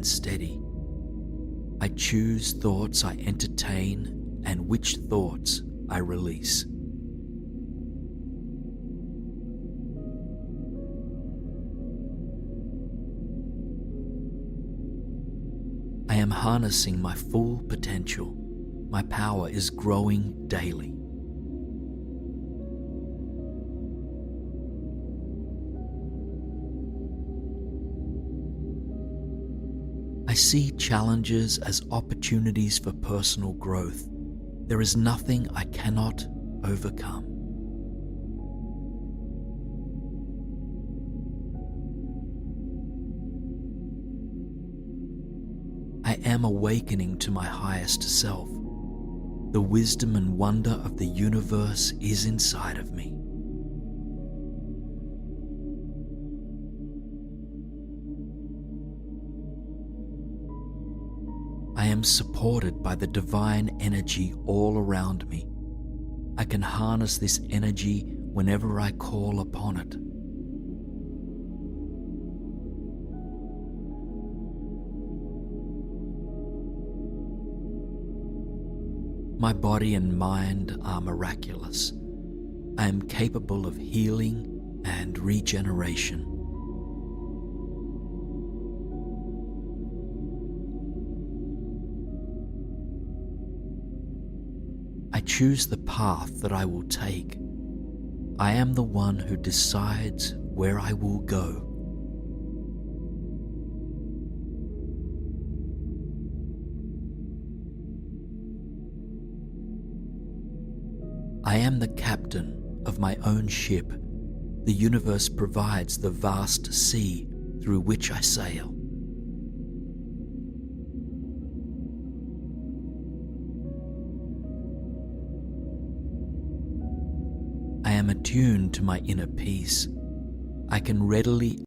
steady. I choose thoughts I entertain and which thoughts I release. I am harnessing my full potential. My power is growing daily. I see challenges as opportunities for personal growth. There is nothing I cannot overcome. I am awakening to my highest self. The wisdom and wonder of the universe is inside of me. I am supported by the divine energy all around me. I can harness this energy whenever I call upon it. My body and mind are miraculous. I am capable of healing and regeneration. I choose the path that I will take. I am the one who decides where I will go. I am the captain of my own ship. The universe provides the vast sea through which I sail. I am attuned to my inner peace. I can readily